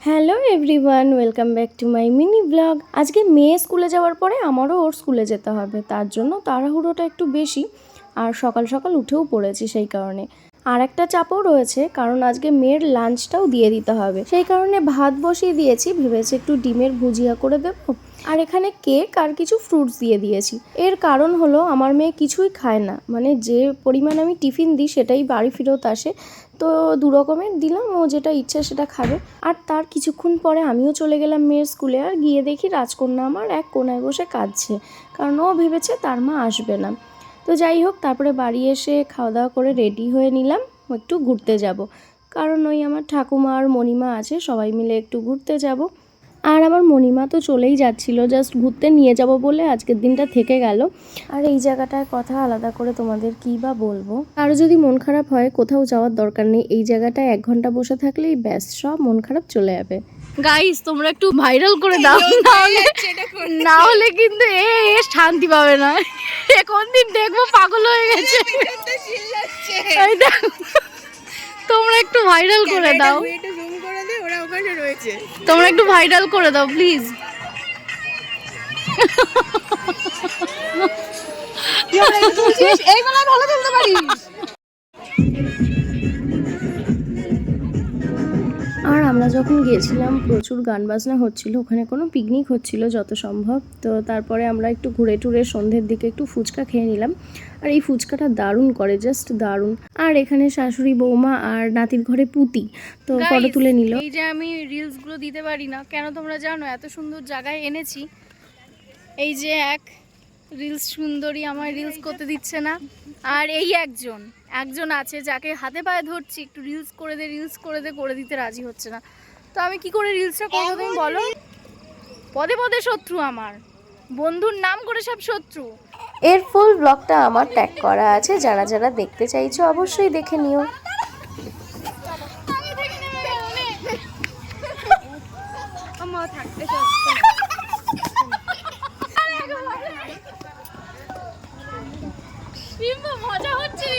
Hello everyone, welcome back to my mini blog. আজকে মেয়ে স্কুলে যাওয়ার পরে আমারও ওর স্কুলে যেতে হবে, তার জন্য তাড়াহুড়োটা একটু বেশি। আর সকাল সকাল উঠেও পড়েছি সেই কারণে। আর একটা চাপও রয়েছে, কারণ আজকে মেয়ের লাঞ্চটাও দিয়ে দিতে হবে। সেই কারণে ভাত বসিয়ে দিয়েছি, ভেবেছি একটু ডিমের ভুজিয়া করে দেবো। আর এখানে কেক আর কিছু ফ্রুটস দিয়ে দিয়েছি। এর কারণ হলো আমার মেয়ে কিছুই খায় না, মানে যে পরিমাণ আমি টিফিন দিই সেটাই বাড়ি ফেরত আসে। তো দু রকমের দিলাম, ও যেটা ইচ্ছা সেটা খাবে। আর তার কিছুক্ষণ পরে আমিও চলে গেলাম মেয়ের স্কুলে। আর গিয়ে দেখি রাজকন্যা আমার এক কোনায় বসে কাঁদছে, কারণ ও ভেবেছে তার মা আসবে না। তো যাই হোক, তারপরে বাড়ি এসে খাওয়া দাওয়া করে রেডি হয়ে নিলাম, একটু ঘুরতে যাব। কারণ ওই আমার ঠাকুমা আর মণিমা আছে, সবাই মিলে একটু ঘুরতে যাব। আর আমার মণিমা তো চলেই যাচ্ছিল, জাস্ট ঘুরতে নিয়ে যাব বলে আজকের দিনটা থেকে গেল। আর এই জায়গাটার কথা আলাদা করে তোমাদের কী বা বলবো। আর যদি মন খারাপ হয়, কোথাও যাওয়ার দরকার নেই, এই জায়গাটায় 1 ঘন্টা বসে থাকলেই ব্যাস সব মন খারাপ চলে যাবে। গাইস, তোমরা একটু ভাইরাল করে দাও, না হলে কিন্তু এ শান্তি পাবে না। কোন দিন দেখবো পাগল হয়ে গেছে। তোমরা একটু ভাইরাল করে দাও, তোমরা একটু ভাইরাল করে দাও প্লিজ। আর আমরা যখন গিয়েছিলাম প্রচুর গান বাজনা হচ্ছিল, ওখানে কোনো পিকনিক হচ্ছিল যত সম্ভব। তো তারপরে আমরা একটু ঘুরে টুরে সন্ধ্যের দিকে একটু ফুচকা খেয়ে নিলাম। আর এই ফুচকাটা দারুণ করে, জাস্ট দারুণ। আর এখানে শাশুড়ি বৌমা আর নাতির ঘরে পুতি তো ফটো তুলে নিল। এই যে আমি রিলসগুলো দিতে পারি না কেন তোমরা জানো, এত সুন্দর জায়গায় এনেছি। এই যে এক রিলস সুন্দরী আমার রিলস করতে দিচ্ছে না। আর এই একজন আছে যাকে হাতে পায়ে ধরছি, একটু রিলস করে দে রিলস করে দে, করে দিতে রাজি হচ্ছে না। তো আমি কি করে রিলসটা করবো তুমি বলো? পদে পদে শত্রু, আমার বন্ধুর নাম করে সব শত্রু। এর ফুল ব্লগটা আমার ট্যাগ করা আছে, যারা যারা দেখতে চাইছো অবশ্যই দেখে নিও। মজা হচ্ছে।